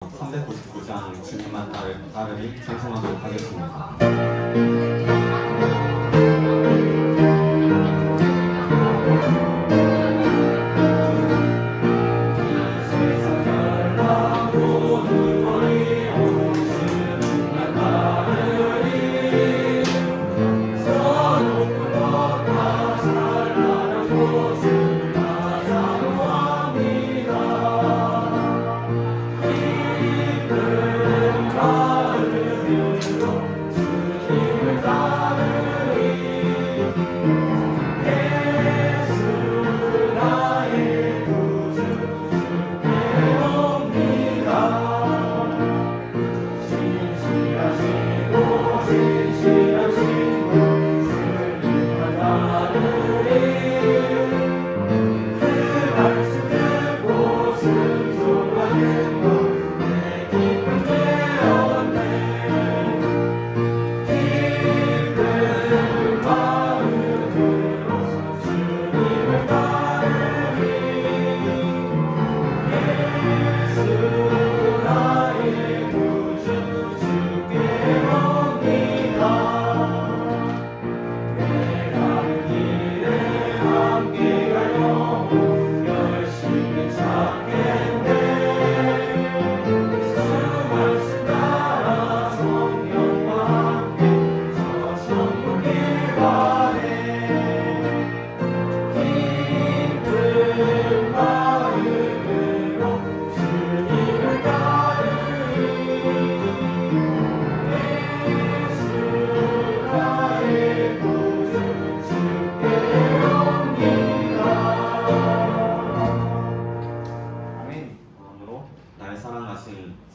399장 주님만 따르니 찬송하도록 하겠습니다.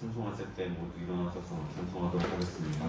찬송하실 때 모두 일어나셔서 찬송하도록 하겠습니다.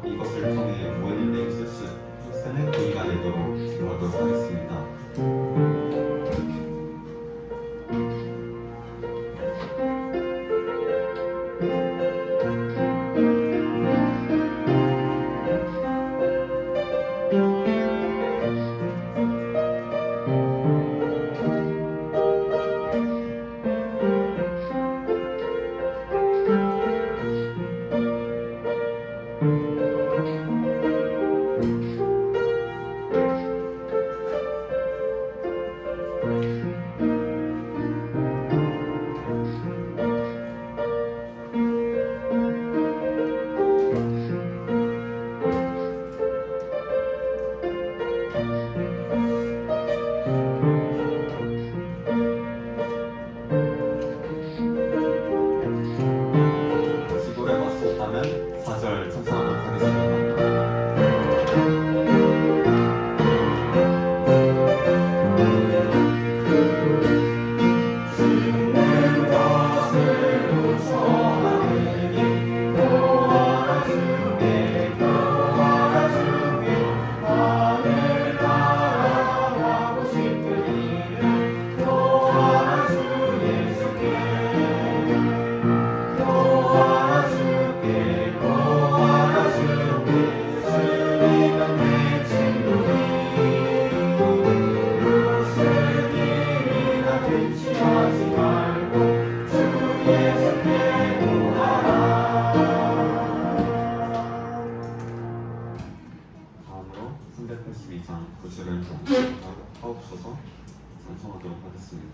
이것을 통해 무엇인데 쓰는 계기가 되도록 기도하도록 하겠습니다. 하옵소서 찬송하도록 하겠습니다.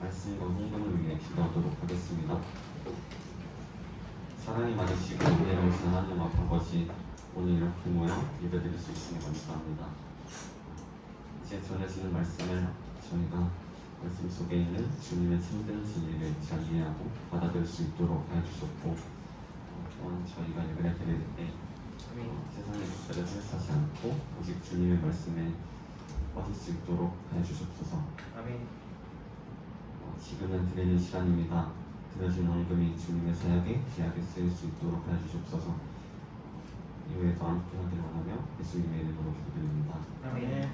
말씀과 헌금을 위해 기도하도록 하겠습니다. 사랑이 많으시고 은혜로우신 하나님 앞에 아버지, 오늘 이렇게 모여 예배드릴 수 있으니 감사합니다. 이제 전해지는 말씀을 저희가 말씀 속에 있는 주님의 참된 진리를 잘 이해하고 받아들일 수 있도록 해주셨고, 또한 저희가 예배를 드릴 때 세상의 것들을 생각하지 않고 오직 주님의 말씀에 빠질 수 있도록 해주셨소서. 아멘. 지금은 드리는 시간입니다. 드려진 헌금이 주님의 사역에 귀하게 쓰일 수 있도록 해주시옵소서. 이후에도 함께 하기를 원하며 예수님의 이름으로 기도드립니다. 아멘.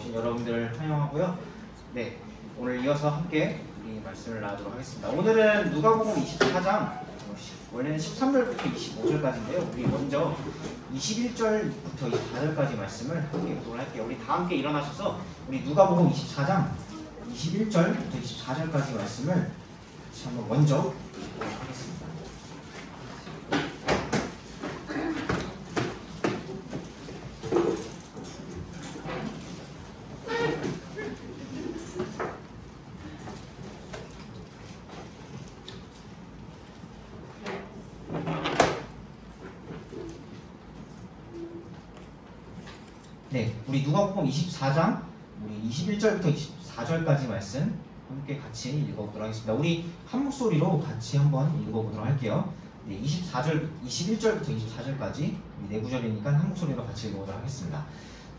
오신 여러분들을 환영하고요. 네, 오늘 이어서 함께 우리 말씀을 나누도록 하겠습니다. 오늘은 누가복음 24장 원래는 13절부터 25절까지인데요. 우리 먼저 21절부터 24절까지 말씀을 함께 보도록 할게요. 우리 다 함께 일어나셔서 우리 누가복음 24장 21절부터 24절까지 말씀을 같이 한번 먼저 보도록 하겠습니다. 네, 우리 누가복음 24장 우리 21절부터 24절까지 말씀 함께 같이 읽어보도록 하겠습니다. 우리 한 목소리로 같이 한번 읽어보도록 할게요. 네, 21절부터 24절까지 네 구절이니까 한 목소리로 같이 읽어보도록 하겠습니다.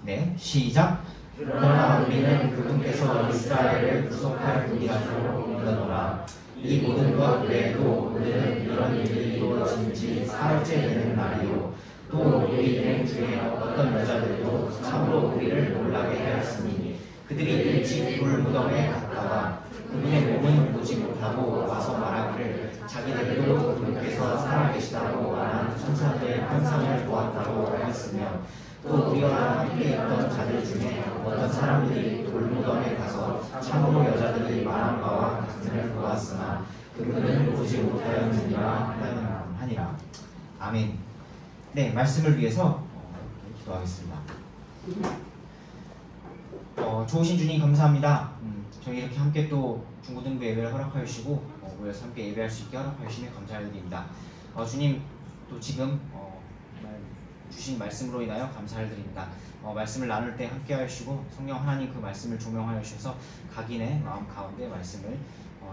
네, 시작. 그러나 우리는 그분께서 이스라엘을 구속할 분이라고 믿었노라. 이 모든 것 외에도 오늘은 이런 일이 이루어진 지 사흘째 되는 날이요. 또 우리 일행 중에 어떤 여자들도 참으로 우리를 놀라게 하였으니 그들이 일찍 돌무덤에 갔다가 그분의 몸은 보지 못하고 와서 말하기를 자기들도 그분께서 살아계시다고 말한 천사들의 환상을 보았다고 하였으며 또 우리와 함께 있던 자들 중에 어떤 사람들이 돌무덤에 가서 참으로 여자들이 말한 바와 같음을 보았으나 그분은 보지 못하였느니라 하니라. 아멘. 네, 말씀을 위해서 기도하겠습니다. 좋으신 주님 감사합니다. 저희 이렇게 함께 또 중고등부 예배를 허락하여 주시고 모여서 함께 예배할 수 있게 허락하여 주시며 감사드립니다. 주님 또 지금 주신 말씀으로 인하여 감사를 드립니다. 말씀을 나눌 때 함께 하여 주시고 성령 하나님 그 말씀을 조명하여 주셔서 각인의 마음 가운데 말씀을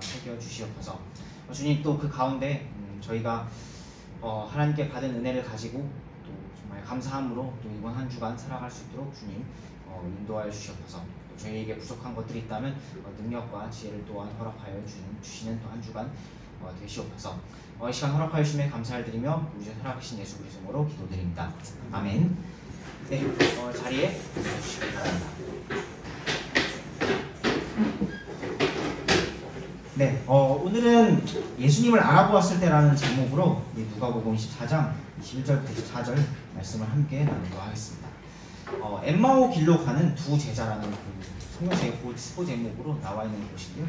새겨 주시옵소서. 주님 또 그 가운데 저희가 하나님께 받은 은혜를 가지고 또 정말 감사함으로 또 이번 한 주간 살아갈 수 있도록 주님 인도하여 주시옵소서. 또 저희에게 부족한 것들이 있다면 능력과 지혜를 또한 허락하여 주시는 또 한 주간 되시옵소서. 이 시간 허락하여 주심에 감사를 드리며 우리 주 살아계신 예수 그리스도 이름으로 기도드립니다. 아멘. 네, 자리에 앉아주시기 바랍니다. 네, 오늘은 예수님을 알아보았을 때라는 제목으로 누가복음 24장 21절부터 24절 말씀을 함께 나누도록 하겠습니다. 엠마오 길로 가는 두 제자라는 그 성경책의 스포 제목으로 나와 있는 곳인데요.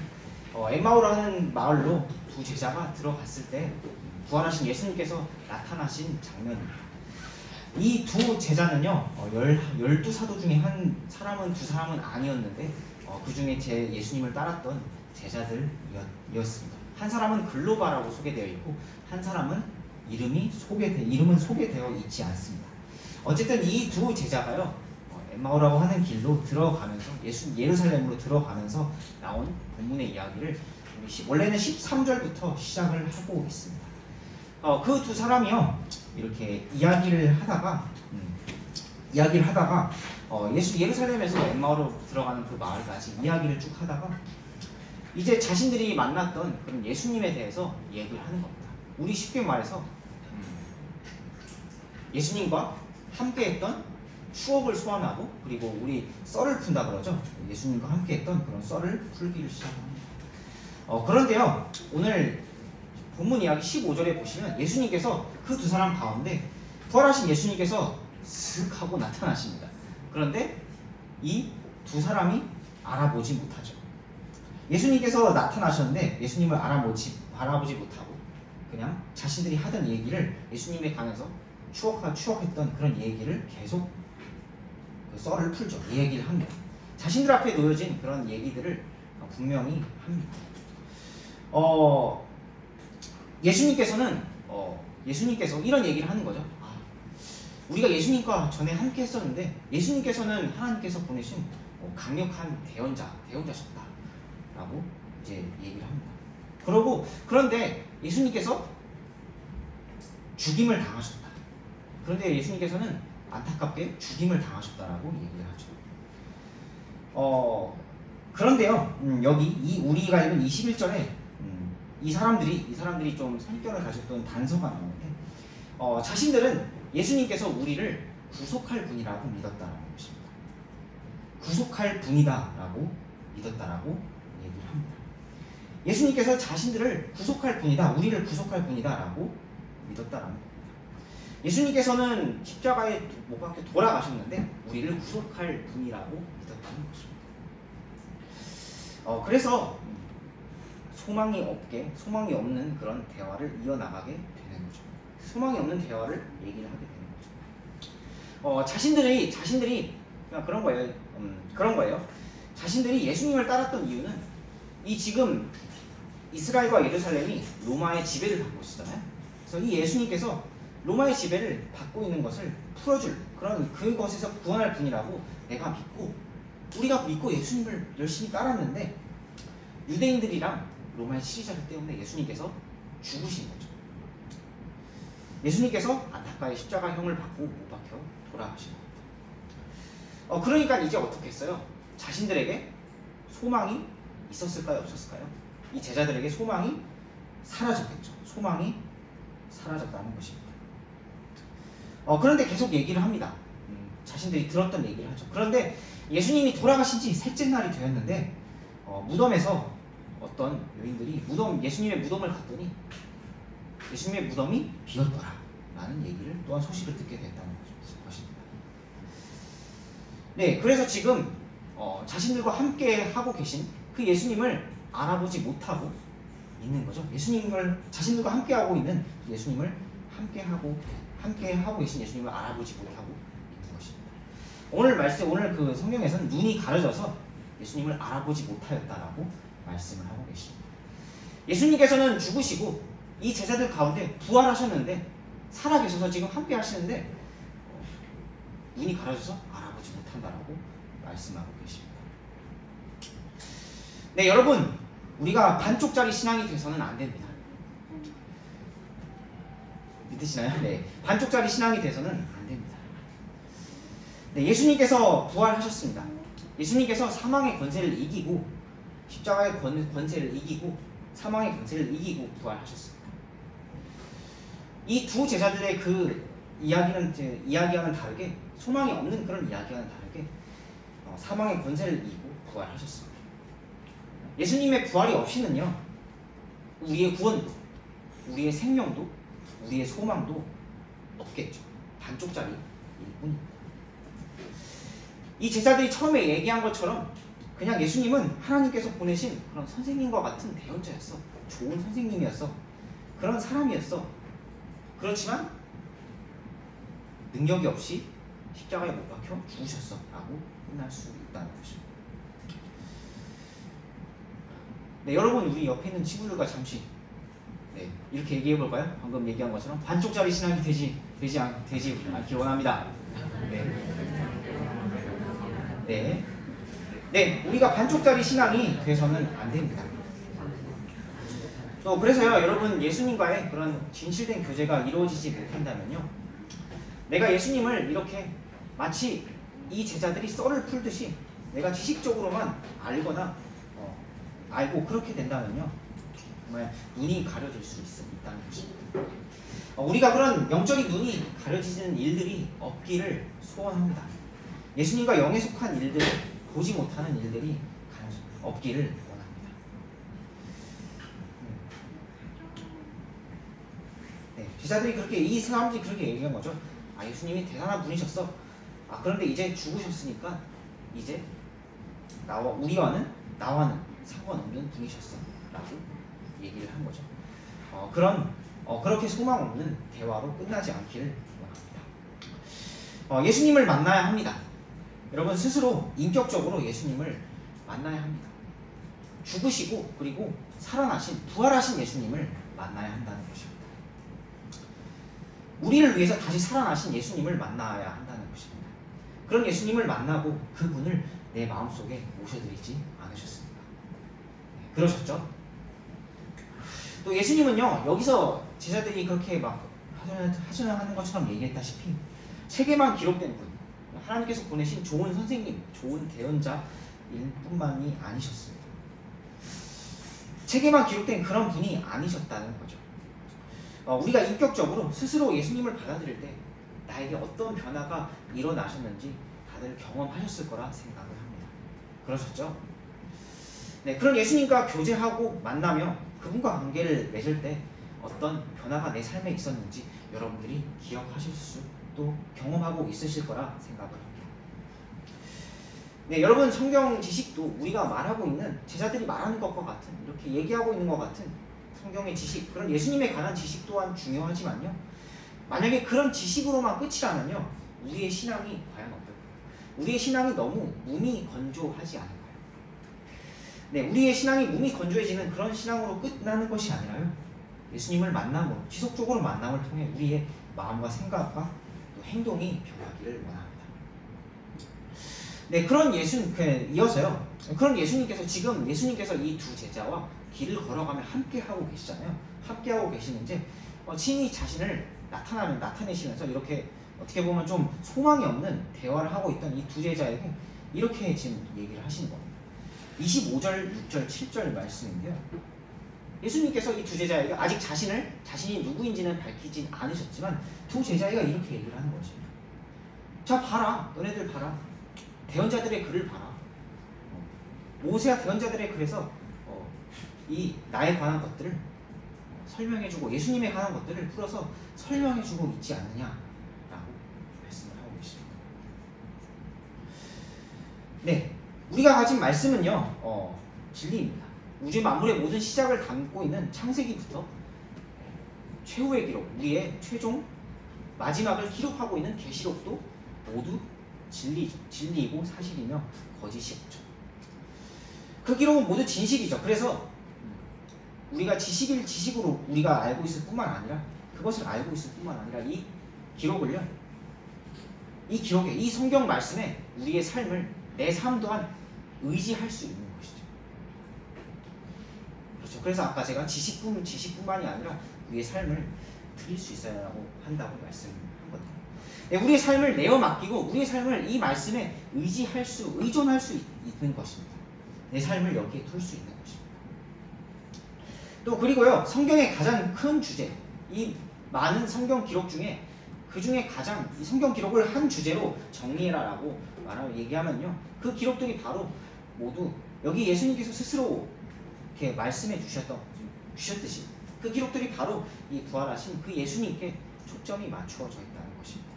엠마오라는 마을로 두 제자가 들어갔을 때 부활하신 예수님께서 나타나신 장면입니다. 이 두 제자는요, 12사도 중에 두 사람은 아니었는데 그 중에 예수님을 따랐던 제자들이었습니다. 한 사람은 글로바라고 소개되어 있고 한 사람은 이름은 소개되어 있지 않습니다. 어쨌든 이 두 제자가요, 엠마오라고 하는 길로 들어가면서 예루살렘으로 들어가면서 나온 본문의 이야기를 원래는 13절부터 시작을 하고 있습니다. 그 두 사람이요 이렇게 이야기를 하다가 예루살렘에서 엠마오로 들어가는 그 마을까지 이야기를 쭉 하다가 이제 자신들이 만났던 그런 예수님에 대해서 얘기를 하는 겁니다. 우리 쉽게 말해서 예수님과 함께했던 추억을 소환하고 그리고 우리 썰을 푼다 그러죠. 예수님과 함께했던 그런 썰을 풀기를 시작합니다. 그런데요, 오늘 본문 이야기 15절에 보시면 예수님께서 그 두 사람 가운데 부활하신 예수님께서 슥 하고 나타나십니다. 그런데 이 두 사람이 알아보지 못하죠. 예수님께서 나타나셨는데 예수님을 알아보지 못하고 그냥 자신들이 하던 얘기를 예수님에 관해서 추억했던 그런 얘기를 계속 그 썰을 풀죠. 이 얘기를 합니다. 자신들 앞에 놓여진 그런 얘기들을 분명히 합니다. 예수님께서 이런 얘기를 하는 거죠. 우리가 예수님과 전에 함께 했었는데 예수님께서는 하나님께서 보내신 강력한 대언자셨다 라고 이제 얘기를 합니다. 그런데 예수님께서 죽임을 당하셨다. 그런데 예수님께서는 안타깝게 죽임을 당하셨다라고 얘기를 하죠. 그런데요, 여기 우리가 읽은 21절에 이 사람들이 좀 성격을 가졌던 단서가 나오는데 자신들은 예수님께서 우리를 구속할 분이라고 믿었다는 것입니다. 구속할 분이다라고 믿었다라고 얘기를 합니다. 예수님께서 자신들을 구속할 분이다, 우리를 구속할 분이다라고 믿었다라는 겁니다. 예수님께서는 십자가에 못 박혀 돌아가셨는데 우리를 구속할 분이라고 믿었다는 것입니다. 그래서 소망이 없는 그런 대화를 이어나가게 되는 거죠. 소망이 없는 대화를 얘기를 하게 되는 거죠. 자신들이 그런 거예요. 자신들이 예수님을 따랐던 이유는 이 지금 이스라엘과 예루살렘이 로마의 지배를 받고 있었잖아요. 그래서 이 예수님께서 로마의 지배를 받고 있는 것을 풀어줄 그런 그것에서 구원할 분이라고 내가 믿고 우리가 믿고 예수님을 열심히 따랐는데 유대인들이랑 로마의 치리자들 때문에 예수님께서 죽으신 거죠. 예수님께서 안타까이 십자가형을 받고 못 박혀 돌아가신 겁니다. 그러니까 이제 어떻게 했어요? 자신들에게 소망이 있었을까요? 없었을까요? 이 제자들에게 소망이 사라졌겠죠. 소망이 사라졌다는 것입니다. 그런데 계속 얘기를 합니다. 자신들이 들었던 얘기를 하죠. 그런데 예수님이 돌아가신 지 셋째 날이 되었는데 무덤에서 어떤 여인들이 예수님의 무덤을 갔더니 예수님의 무덤이 비었더라 라는 얘기를 또한 소식을 듣게 됐다는 것입니다. 네, 그래서 지금 자신들과 함께 하고 계신 그 예수님을 알아보지 못하고 있는 거죠. 자신들과 함께 하고 있는 예수님을 함께 하고 계신 예수님을 알아보지 못하고 있는 것입니다. 오늘 그 성경에서는 눈이 가려져서 예수님을 알아보지 못하였다라고 말씀을 하고 계십니다. 예수님께서는 죽으시고 이 제자들 가운데 부활하셨는데 살아계셔서 지금 함께 하시는데 눈이 가려져서 알아보지 못한다라고 말씀하고 계십니다. 네, 여러분, 우리가 반쪽짜리 신앙이 돼서는 안 됩니다. 믿으시나요? 네, 반쪽짜리 신앙이 돼서는 안 됩니다. 네, 예수님께서 부활하셨습니다. 예수님께서 사망의 권세를 이기고 십자가의 권세를 이기고 사망의 권세를 이기고 부활하셨습니다. 이 두 제자들의 그 이야기와는 다르게 소망이 없는 그런 이야기와는 다르게 사망의 권세를 이기고 부활하셨습니다. 예수님의 부활이 없이는요 우리의 구원도 우리의 생명도 우리의 소망도 없겠죠. 반쪽짜리일 뿐입니다. 이 제자들이 처음에 얘기한 것처럼 그냥 예수님은 하나님께서 보내신 그런 선생님과 같은 대언자였어. 좋은 선생님이었어. 그런 사람이었어. 그렇지만 능력이 없이 십자가에 못 박혀 죽으셨어 라고 끝날 수 있다는 것입니다. 네, 여러분, 우리 옆에 있는 친구들과 잠시 이렇게 얘기해 볼까요? 방금 얘기한 것처럼 반쪽짜리 신앙이 되지 않길 원합니다. 네, 우리가 반쪽짜리 신앙이 돼서는 안 됩니다. 또 그래서요, 여러분, 예수님과의 그런 진실된 교제가 이루어지지 못한다면요, 내가 예수님을 이렇게 마치 이 제자들이 썰을 풀듯이 내가 지식적으로만 알고 그렇게 된다면요, 정말 눈이 가려질 수 있다는 것입니다. 우리가 그런 영적인 눈이 가려지는 일들이 없기를 소원합니다. 예수님과 영에 속한 일들을 보지 못하는 일들이 없기를 원합니다. 네, 제자들이 이 사람들이 그렇게 얘기한 거죠. 예수님이 대단한 분이셨어. 그런데 이제 죽으셨으니까 이제 나와는 상관없는 분이셨어 라고 얘기를 한 거죠. 그렇게 소망 없는 대화로 끝나지 않기를 원합니다. 예수님을 만나야 합니다. 여러분, 스스로 인격적으로 예수님을 만나야 합니다. 죽으시고 그리고 부활하신 예수님을 만나야 한다는 것입니다. 우리를 위해서 다시 살아나신 예수님을 만나야 한다는 것입니다. 그런 예수님을 만나고 그분을 내 마음속에 모셔드리지 않으셨습니까? 그러셨죠? 또 예수님은요, 여기서 제자들이 그렇게 막 하는 것처럼 얘기했다시피 책에만 기록된 분, 하나님께서 보내신 좋은 선생님, 좋은 대언자일 뿐만이 아니셨습니다. 책에만 기록된 그런 분이 아니셨다는 거죠. 우리가 인격적으로 스스로 예수님을 받아들일 때 나에게 어떤 변화가 일어나셨는지 다들 경험하셨을 거라 생각을 합니다. 그러셨죠? 네, 그런 예수님과 교제하고 만나며 그분과 관계를 맺을 때 어떤 변화가 내 삶에 있었는지 여러분들이 기억하실 수 또 경험하고 있으실 거라 생각을 합니다. 네, 여러분 성경 지식도 우리가 말하고 있는 제자들이 말하는 것과 같은 이렇게 얘기하고 있는 것 같은 성경의 지식, 그런 예수님에 관한 지식 또한 중요하지만요. 만약에 그런 지식으로만 끝이라면요. 우리의 신앙이 과연 어떨까요? 우리의 신앙이 너무 몸이 건조하지 않을까요? 네, 우리의 신앙이 몸이 건조해지는 그런 신앙으로 끝나는 것이 아니라요. 예수님을 만남으로, 지속적으로 만남을 통해 우리의 마음과 생각과 또 행동이 변하기를 원합니다. 네, 그런 이어서요. 그런 예수님께서 이 두 제자와 길을 걸어가며 함께하고 계시잖아요. 함께하고 계시는지 친히 자신을 나타내시면서 이렇게 어떻게 보면 좀 소망이 없는 대화를 하고 있던 이 두 제자에게 이렇게 지금 얘기를 하시는 겁니다. 25절, 6절, 7절 말씀인데요. 예수님께서 이 두 제자에게 아직 자신이 누구인지는 밝히진 않으셨지만 두 제자애가 이렇게 얘기를 하는 것입니다. 자, 봐라. 너네들 봐라. 대언자들의 글을 봐라. 모세와 대언자들의 글에서 이 나에 관한 것들을 설명해주고 예수님에 관한 것들을 풀어서 설명해주고 있지 않느냐라고 말씀을 하고 계십니다. 네, 우리가 가진 말씀은요, 진리입니다. 우주 만물의 모든 시작을 담고 있는 창세기부터 최후의 기록, 우리의 최종 마지막을 기록하고 있는 계시록도 모두 진리이고 사실이며 거짓이 없죠. 그 기록은 모두 진실이죠. 그래서 우리가 지식으로 우리가 알고 있을 뿐만 아니라 그것을 알고 있을 뿐만 아니라 이 기록을요, 이 기록에, 이 성경 말씀에 우리의 삶을, 내 삶 또한 의지할 수 있는 것이죠. 그렇죠. 그래서 아까 제가 지식뿐만이 아니라 우리의 삶을 드릴 수 있어야 한다고 말씀한 거예요. 네, 우리의 삶을 내어 맡기고 우리의 삶을 이 말씀에 의존할 수 있는 것입니다. 내 삶을 여기에 둘 수 있는 것입니다. 또 그리고요, 성경의 가장 큰 주제, 이 많은 성경 기록 중에 그 중에 가장 이 성경 기록을 한 주제로 정리해라라고 얘기하면요, 그 기록들이 바로 모두 여기 예수님께서 스스로 이렇게 말씀해 주셨듯이 그 기록들이 바로 이 부활하신 그 예수님께 초점이 맞추어져 있다는 것입니다.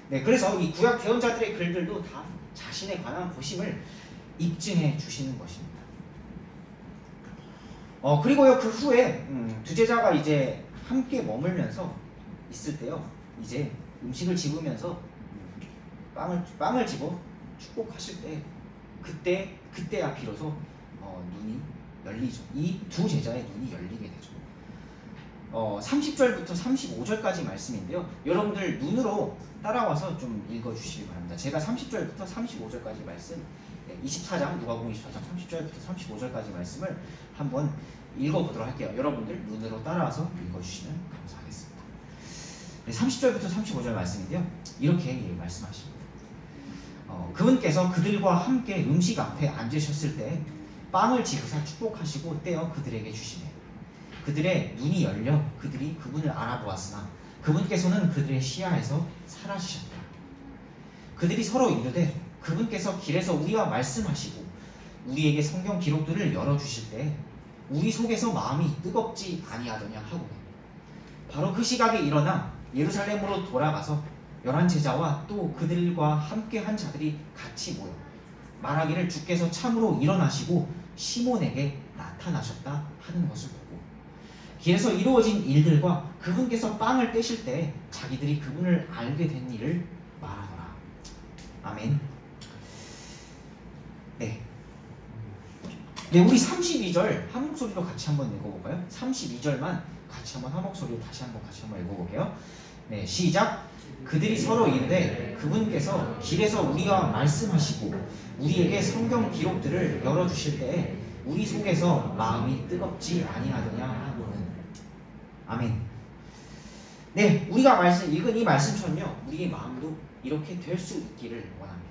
네, 그래서 이 구약 대언자들의 글들도 다 자신에 관한 고심을 입증해 주시는 것입니다. 그리고요, 그 후에 두 제자가 이제 함께 머물면서 있을 때요, 이제 음식을 집으면서 빵을 집어 축복하실 때 그때야 비로소 눈이 열리죠. 이 두 제자의 눈이 열리게 되죠. 30절부터 35절까지 말씀인데요. 여러분들 눈으로 따라와서 좀 읽어주시기 바랍니다. 제가 30절부터 35절까지 말씀, 24장, 누가복음 24장 30절부터 35절까지 말씀을 한번 읽어보도록 할게요. 여러분들 눈으로 따라와서 읽어주시면 감사하겠습니다. 30절부터 35절 말씀인데요. 이렇게 말씀하십니다. 그분께서 그들과 함께 음식 앞에 앉으셨을 때 빵을 집으사 축복하시고 떼어 그들에게 주시매 그들의 눈이 열려 그들이 그분을 알아보았으나 그분께서는 그들의 시야에서 사라지셨다. 그들이 서로 이르되 그분께서 길에서 우리와 말씀하시고 우리에게 성경 기록들을 열어주실 때 우리 속에서 마음이 뜨겁지 아니하더냐 하고 바로 그 시각에 일어나 예루살렘으로 돌아가서 11제자와 또 그들과 함께 한 자들이 같이 모여 말하기를 주께서 참으로 일어나시고 시몬에게 나타나셨다 하는 것을 보고 길에서 이루어진 일들과 그분께서 빵을 떼실 때 자기들이 그분을 알게 된 일을 말하더라. 아멘. 네, 우리 32절 한 목소리로 같이 한번 읽어볼까요? 32절만 같이 한번 한 목소리로 다시 한번 읽어볼게요. 네, 시작. 그들이 서로 이르되 그분께서 길에서 우리와 말씀하시고 우리에게 성경 기록들을 열어주실 때에 우리 속에서 마음이 뜨겁지 아니하더냐 하고는. 아멘. 네, 우리가 읽은 이 말씀처럼요, 우리의 마음도 이렇게 될 수 있기를 원합니다.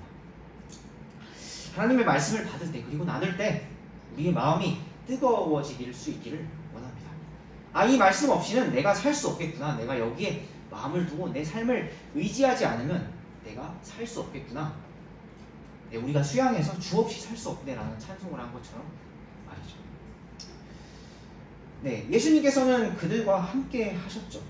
하나님의 말씀을 받을 때 그리고 나눌 때 우리의 마음이 뜨거워질 수 있기를 원합니다. 이 말씀 없이는 내가 살 수 없겠구나, 내가 여기에 마음을 두고 내 삶을 의지하지 않으면 내가 살 수 없겠구나, 네, 우리가 수양에서 주 없이 살 수 없네라는 찬송을 한 것처럼 말이죠. 네, 예수님께서는 그들과 함께 하셨죠.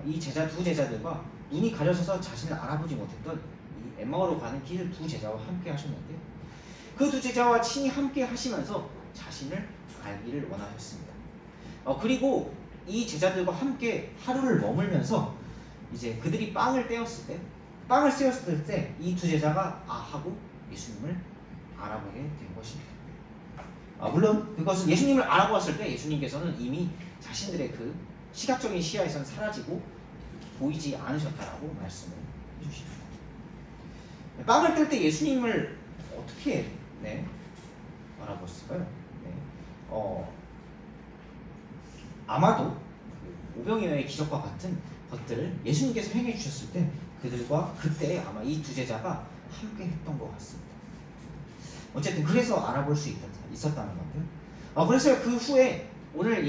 이 두 제자들과 눈이 가려져서 자신을 알아보지 못했던 이 엠마오로 가는 길 두 제자와 함께 하셨는데 그 두 제자와 친히 함께 하시면서 자신을 알기를 원하셨습니다. 그리고 이 제자들과 함께 하루를 머물면서 이제 그들이 빵을 떼었을 때 이 두 제자가 하고 예수님을 알아보게 된 것입니다. 물론 그것은 예수님을 알아보았을 때 예수님께서는 이미 자신들의 그 시각적인 시야에선 사라지고 보이지 않으셨다라고 말씀을 해주십니다. 빵을 뗄 때 예수님을 어떻게 알아보았을까요? 아마도 오병이어의 기적과 같은 것들을 예수님께서 행해 주셨을 때 그들과 그때 아마 이 두 제자가 함께 했던 것 같습니다. 어쨌든 그래서 알아볼 수 있었다는 건데요. 그래서 그 후에 오늘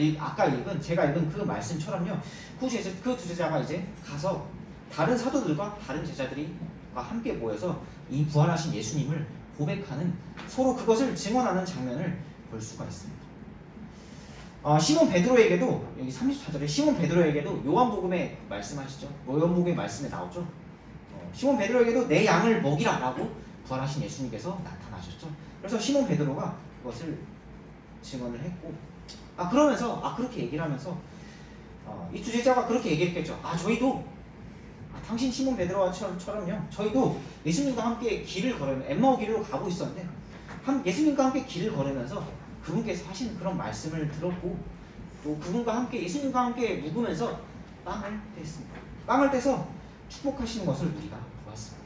제가 읽은 그 말씀처럼요. 그 두 제자가 이제 가서 다른 사도들과 다른 제자들과 함께 모여서 이 부활하신 예수님을 고백하는, 서로 그것을 증언하는 장면을 볼 수가 있습니다. 시몬 베드로에게도, 여기 34절에 시몬 베드로에게도 요한복음에 말씀하시죠. 요한복음의 말씀에 나오죠. 시몬 베드로에게도 내 양을 먹이라 라고 부활하신 예수님께서 나타나셨죠. 그래서 시몬 베드로가 그것을 증언을 했고, 그러면서 그렇게 얘기를 하면서 이 두 제자가 그렇게 얘기했겠죠. 저희도 당신 시몬 베드로처럼요, 저희도 예수님과 함께 길을 걸으면 엠마오 길로 가고 있었는데 예수님과 함께 길을 걸으면서 그분께서 하신 그런 말씀을 들었고, 또 그분과 함께 예수님과 함께 묵으면서 빵을 뗐습니다. 빵을 떼서 축복하시는 것을 우리가 보았습니다.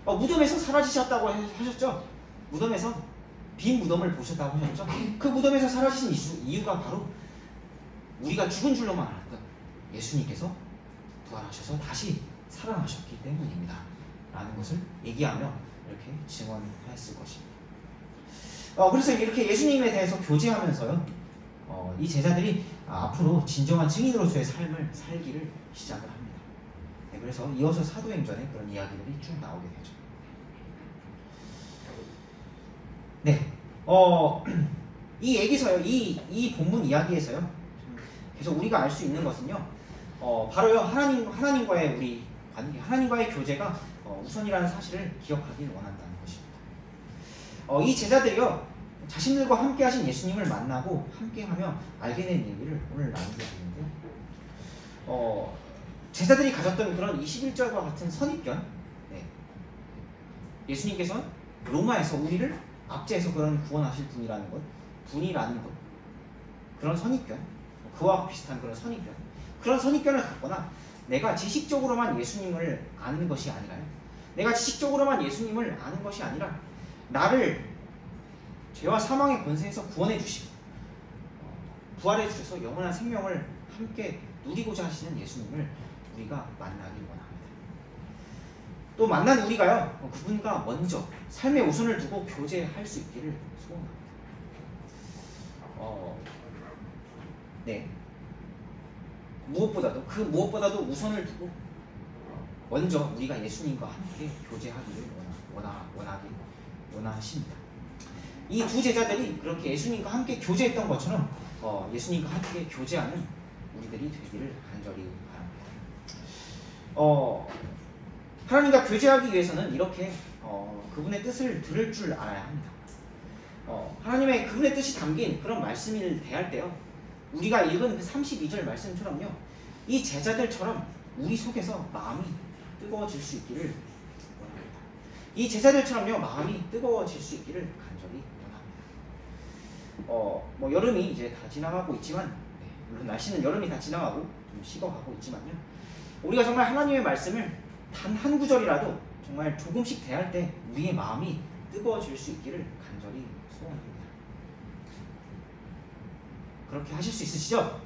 무덤에서 사라지셨다고 하셨죠. 무덤에서 빈 무덤을 보셨다고 하셨죠. 그 무덤에서 사라지신 이유가 바로 우리가 죽은 줄로만 알았던 예수님께서 부활하셔서 다시 살아나셨기 때문입니다 라는 것을 얘기하며 이렇게 증언하였을 것입니다. 그래서 이렇게 예수님에 대해서 교제하면서요, 이 제자들이 앞으로 진정한 증인으로서의 삶을 살기를 시작을 합니다. 그래서 이어서 사도행전에 그런 이야기들이 쭉 나오게 되죠. 이 얘기서요, 이 본문 이야기에서요, 그래서 우리가 알 수 있는 것은요, 바로요, 하나님과의 우리 관계, 하나님과의 교제가 우선이라는 사실을 기억하길 원한다는 것입니다. 이 제자들이요, 자신들과 함께 하신 예수님을 만나고 함께하며 알게 된 얘기를 오늘 나누게 되는데요. 제자들이 가졌던 그런 21절과 같은 선입견, 예수님께서 로마에서 우리를 압제해서 그런 구원하실 분이라는 것, 그런 선입견, 그와 비슷한 그런 선입견을 갖거나 내가 지식적으로만 예수님을 아는 것이 아니라요, 내가 지식적으로만 예수님을 아는 것이 아니라 나를 죄와 사망의 권세에서 구원해 주시고 부활해 주셔서 영원한 생명을 함께 누리고자 하시는 예수님을 우리가 만나길 원합니다. 또 만난 우리가요, 그분과 먼저 삶의 우선을 두고 교제할 수 있기를 소원합니다. 무엇보다도 우선을 두고 먼저 우리가 예수님과 함께 교제하기를 원하십니다. 이 두 제자들이 그렇게 예수님과 함께 교제했던 것처럼 예수님과 함께 교제하는 우리들이 되기를 간절히 바랍니다. 하나님과 교제하기 위해서는 이렇게 그분의 뜻을 들을 줄 알아야 합니다. 하나님의 그분의 뜻이 담긴 그런 말씀을 대할 때요, 우리가 읽은 그 32절 말씀처럼요, 이 제자들처럼 우리 속에서 마음이 뜨거워질 수 있기를 원합니다. 이 제자들처럼요, 마음이 뜨거워질 수 있기를 간절히 원합니다. 여름이 이제 다 지나가고 있지만, 물론 날씨는 여름이 다 지나가고 좀 식어가고 있지만요, 우리가 정말 하나님의 말씀을 단 한 구절이라도 정말 조금씩 대할 때 우리의 마음이 뜨거워질 수 있기를 간절히 소원합니다. 그렇게 하실 수 있으시죠?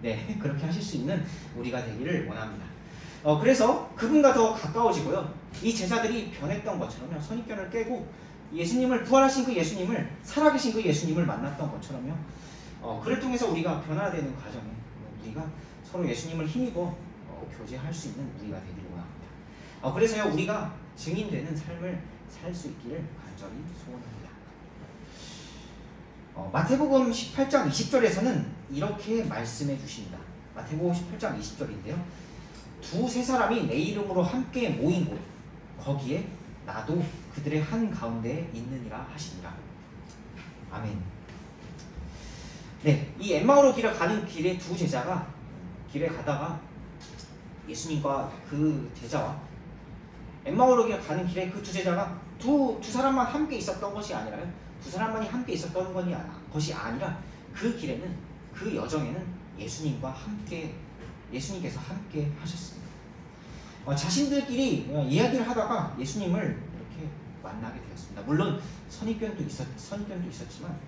네, 그렇게 하실 수 있는 우리가 되기를 원합니다. 그래서 그분과 더 가까워지고요, 이 제자들이 변했던 것처럼요, 선입견을 깨고 예수님을, 부활하신 그 예수님을, 살아계신 그 예수님을 만났던 것처럼요, 그를 통해서 우리가 변화되는 과정에 우리가 서로 예수님을 힘입어 교제할 수 있는 우리가 되기를 원합니다. 그래서요, 우리가 증인되는 삶을 살 수 있기를 간절히 소원합니다. 마태복음 18장 20절에서는 이렇게 말씀해 주십니다. 마태복음 18장 20절인데요. 두세 사람이 내 이름으로 함께 모인 곳 거기에 나도 그들의 한가운데에 있느니라 하시니라. 아멘. 네, 이 엠마오로 길을 가는 길에 두 제자가 길에 가다가 예수님과 그 제자와 엠마오로 길을 가는 길에 그 두 제자가 두 사람만 함께 있었던 것이 아니라요. 두 사람만이 함께 있었던 것이 아니라 그 길에는 그 여정에는 예수님께서 함께 하셨습니다. 자신들끼리 이야기를 하다가 예수님을 이렇게 만나게 되었습니다. 물론 선입견도 있었지만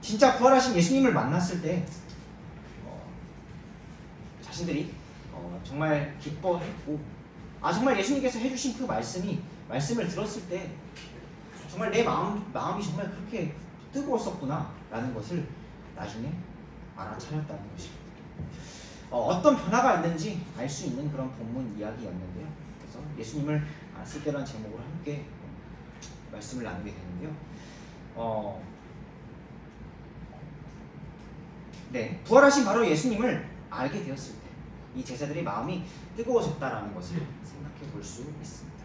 진짜 부활하신 예수님을 만났을 때 자신들이 정말 기뻐했고 정말 예수님께서 해주신 그 말씀을 들었을 때 정말 내 마음이 정말 그렇게 뜨거웠었구나 라는 것을 나중에 알아차렸다는 것입니다. 어떤 변화가 있는지 알 수 있는 그런 본문 이야기였는데요. 그래서 예수님을 알았을 때라는 제목으로 함께 말씀을 나누게 되는데요. 네, 부활하신 바로 예수님을 알게 되었을 때 이 제자들의 마음이 뜨거워졌다라는 것을 생각해 볼 수 있습니다.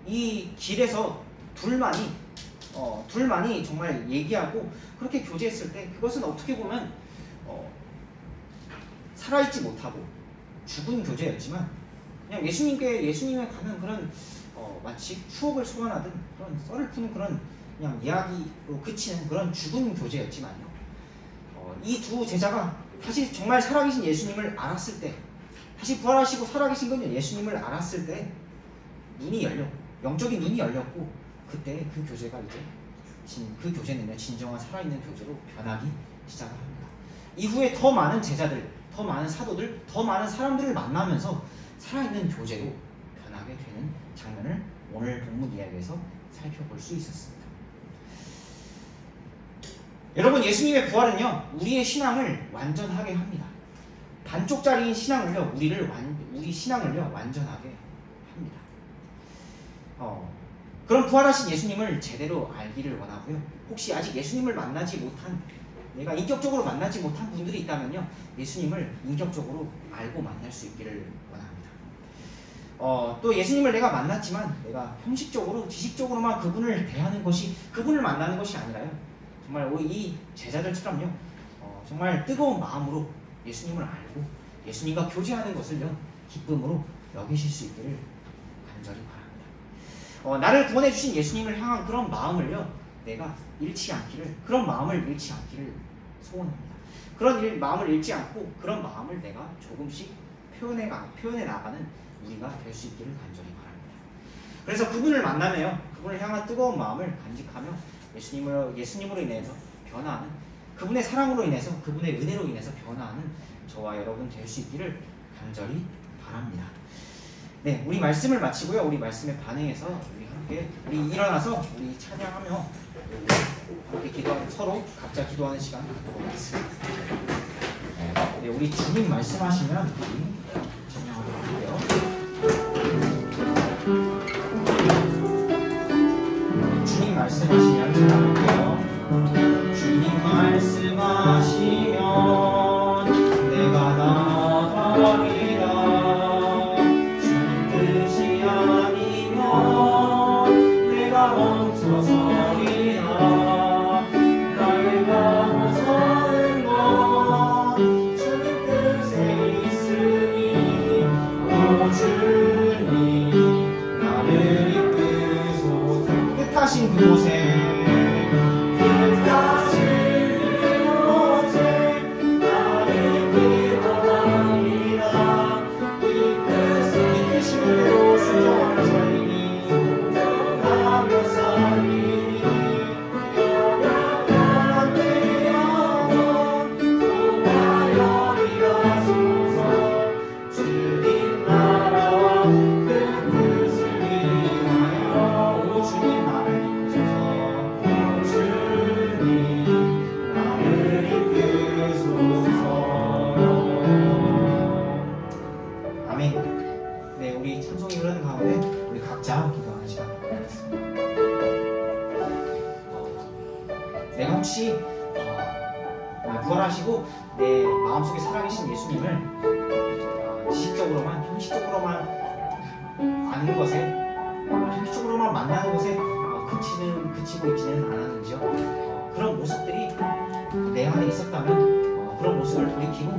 이 길에서 둘만이 정말 얘기하고 그렇게 교제했을 때 그것은 어떻게 보면 살아있지 못하고 죽은 교제였지만 그냥 예수님에 관한 그런 마치 추억을 소환하든 그런 썰을 푸는 그런 그냥 이야기로 그치는 그런 죽은 교제였지만요. 이 두 제자가 다시 정말 살아계신 예수님을 알았을 때, 다시 부활하시고 살아계신 건 예수님을 알았을 때 눈이 열렸고, 영적인 눈이 열렸고, 그때 그 교제가 그 교제는요 진정한 살아있는 교제로 변하기 시작을 합니다. 이후에 더 많은 제자들, 더 많은 사도들, 더 많은 사람들을 만나면서 살아있는 교제로 변하게 되는 장면을 오늘 본문 이야기에서 살펴볼 수 있었습니다. 여러분, 예수님의 부활은요 우리의 신앙을 완전하게 합니다. 반쪽짜리인 신앙을요 우리 신앙을요 완전하게 합니다. 그런 부활하신 예수님을 제대로 알기를 원하고요. 혹시 아직 예수님을 내가 인격적으로 만나지 못한 분들이 있다면요 예수님을 인격적으로 알고 만날 수 있기를 원합니다. 또 예수님을 내가 만났지만 내가 형식적으로 지식적으로만 그분을 만나는 것이 아니라요 정말 이 제자들처럼요 정말 뜨거운 마음으로 예수님을 알고 예수님과 교제하는 것을요 기쁨으로 여기실 수 있기를 간절히 바랍니다. 나를 구원해 주신 예수님을 향한 그런 마음을요 내가 그런 마음을 잃지 않기를 소원합니다. 그런 마음을 잃지 않고 그런 마음을 내가 조금씩 표현해 나가는 우리가 될 수 있기를 간절히 바랍니다. 그래서 그분을 만나며 그분을 향한 뜨거운 마음을 간직하며 예수님으로 인해서 변화하는, 그분의 사랑으로 인해서, 그분의 은혜로 인해서 변화하는 저와 여러분 될 수 있기를 간절히 바랍니다. 네, 우리 말씀을 마치고요. 우리 말씀에 반응해서 우리 일어나서 우리 찬양하며 함께 서로 각자 기도하는 시간 갖도록 하겠습니다. 네, 우리 주님 말씀하시면 우리 찬양하도록 할게요. 주님 말씀하시면 찬양할게요. 주님 말씀하시면 내가 나가리라. 주님 뜻이 아니면 내가 멈춰서리라. 나의 마음 서는 것 주님 뜻에 있으니 오 주님 나를 이끄소서. 뜻하신 그곳에 주님 나를 이끄소서. 내가 혹시 부활하시고 내 마음속에 살아계신 예수님을 지식적으로만, 형식적으로만 아는 것에, 형식적으로만 만나는 것에 그치고 있지는 않았는지요. 그런 모습들이 내 안에 있었다면 그런 모습을 돌이키고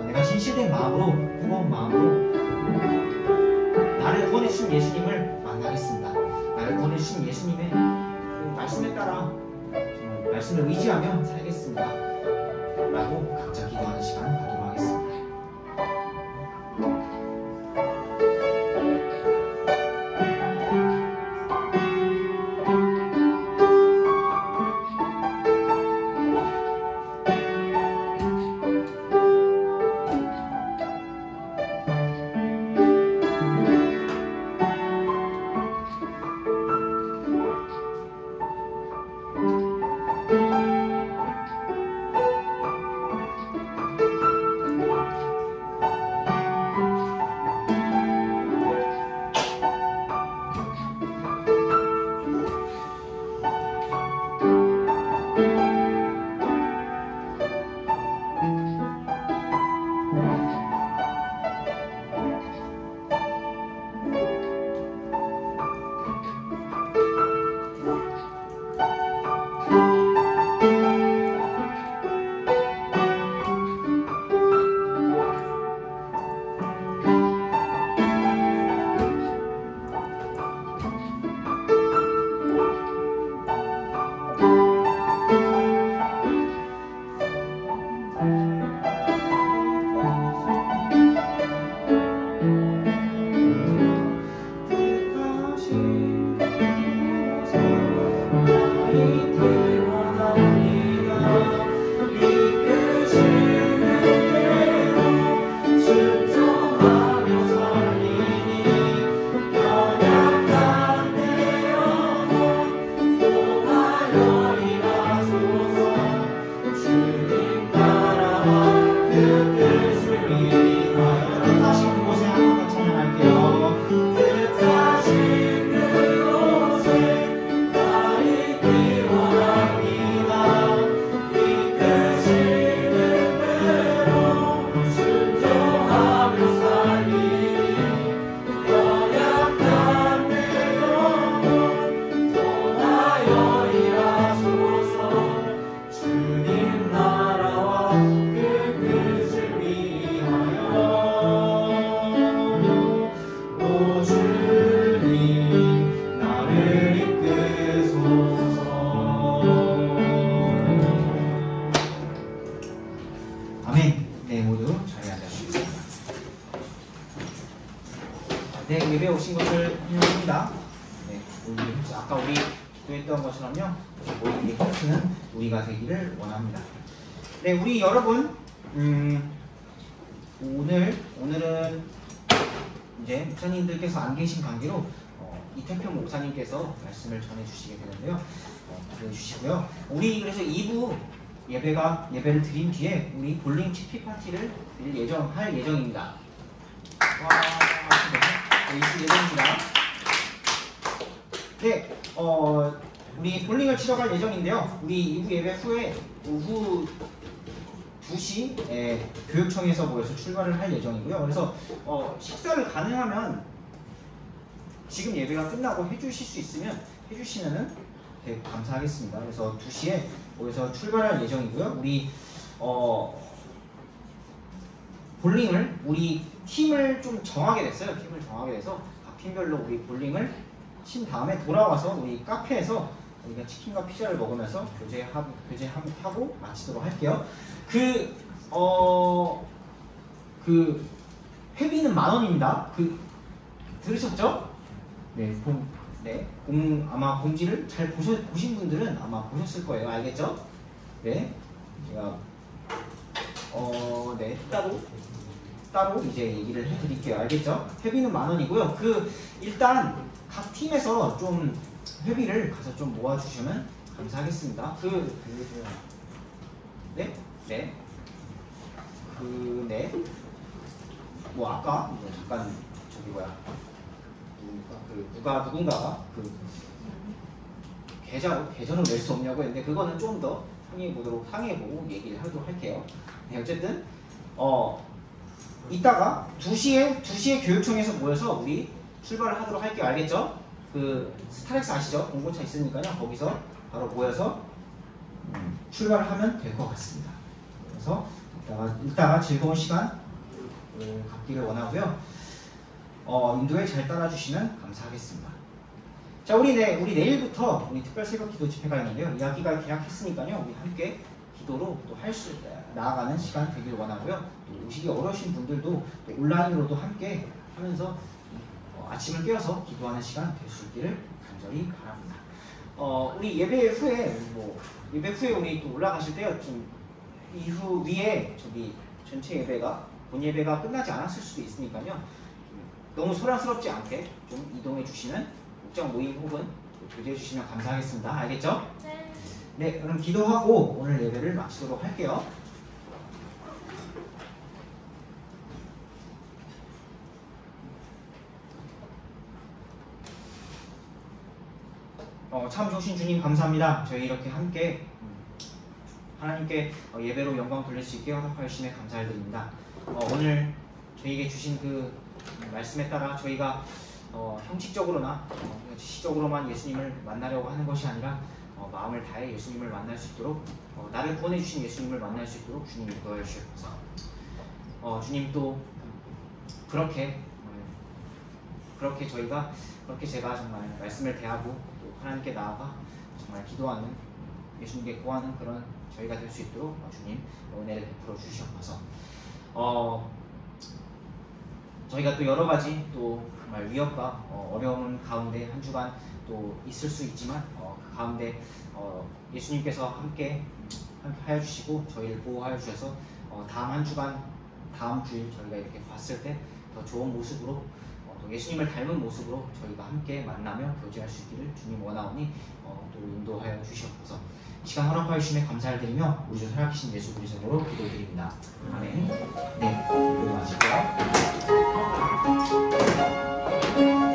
내가 진실된 마음으로, 무거운 마음으로 나를 구원해 주신 예수님을 만나겠습니다. 나를 구원해 주신 예수님의 그 말씀에 따라 말씀을 의지하며 살겠습니다. 라고 각자 기도하는 시간 갖도록 하겠습니다. 오신 것을 환영합니다. 네, 아까 우리 기도했던 것처럼요, 모임의 호스는 우리가 되기를 원합니다. 네, 우리 여러분, 오늘은 이제 목사님들께서 안 계신 관계로 이태평 목사님께서 말씀을 전해주시게 되는데요. 기도해주시고요. 우리 그래서 2부 예배를 드린 뒤에 우리 볼링 치피 파티를 할 예정입니다. 와, 네, 있을 예정입니다. 네, 우리 볼링을 치러 갈 예정인데요. 우리 2부 예배 후에 오후 2시에 교육청에서 모여서 출발을 할 예정이고요. 그래서 식사를 가능하면 지금 예배가 끝나고 해주실 수 있으면 해주시면은 되게 감사하겠습니다. 그래서 2시에 모여서 출발할 예정이고요. 우리 볼링을 우리 팀을 좀 정하게 됐어요. 팀을 정하게 돼서 각 팀별로 우리 볼링을 친 다음에 돌아와서 우리 카페에서 우리가 치킨과 피자를 먹으면서 교제하고 마치도록 할게요. 그 회비는 10,000원입니다. 들으셨죠? 네, 아마 공지를 잘 보신 분들은 아마 보셨을 거예요. 알겠죠? 네, 제가 네, 따로 이제 얘기를 해드릴게요. 알겠죠? 회비는 10,000원이고요. 일단 각 팀에서 좀 회비를 가서 좀 모아주시면 감사하겠습니다. 뭐 아까 잠깐 누군가가 계좌로 낼 수 없냐고 했는데 그거는 좀 더 상의해보고 얘기를 하도록 할게요. 네, 어쨌든 이따가 2시에 교육청에서 모여서 우리 출발을 하도록 할게요. 알겠죠? 그 스타렉스 아시죠? 공고차 있으니까요. 거기서 바로 모여서 출발을 하면 될 것 같습니다. 그래서 이따가 즐거운 시간 갖기를 원하고요. 인도에 잘 따라주시면 감사하겠습니다. 자, 우리 내일부터 우리 특별 새벽 기도 집회가 있는데요. 이야기가 계약했으니까요. 우리 함께 기도로 또 나아가는 시간 되길 원하고요. 또 오시기 어려우신 분들도 또 온라인으로도 함께 하면서 아침을 깨어서 기도하는 시간 될 수 있기를 간절히 바랍니다. 우리 예배 후에 우리 또 올라가실 때요. 좀 이후 위에 저기 전체 예배가 본 예배가 끝나지 않았을 수도 있으니까요. 너무 소란스럽지 않게 좀 이동해 주시면 목장 모임 혹은 교제해 주시면 감사하겠습니다. 알겠죠? 네. 네, 그럼 기도하고 오늘 예배를 마치도록 할게요. 참 좋으신 주님 감사합니다. 저희 이렇게 함께 하나님께 예배로 영광 돌릴 수 있게 허락하심에 감사를 드립니다. 오늘 저희에게 주신 그 말씀에 따라 저희가 형식적으로나 지식적으로만 예수님을 만나려고 하는 것이 아니라 마음을 다해 예수님을 만날 수 있도록 나를 구원해 주신 예수님을 만날 수 있도록 주님 인도하여 주시옵소서. 주님 또 그렇게 제가 정말 말씀을 대하고 또 하나님께 나아가 정말 기도하는 예수님께 구하는 그런 저희가 될 수 있도록 주님 은혜를 베풀어 주시옵소서. 저희가 또 여러 가지 또 정말 위협과 어려움 가운데 한 주간 또 있을 수 있지만 그 가운데 예수님께서 함께 하여 주시고 저희를 보호하여 주셔서 다음 주일 저희가 이렇게 봤을 때 더 좋은 모습으로 또 예수님을 닮은 모습으로 저희가 함께 만나며 교제할 수 있기를 주님 원하오니 또 인도하여 주시옵소서. 시간 허락하여 주심에 감사를 드리며 우리 주 살아계신 예수 그리스도로 기도드립니다. 아멘. 네, 기도 마치고요.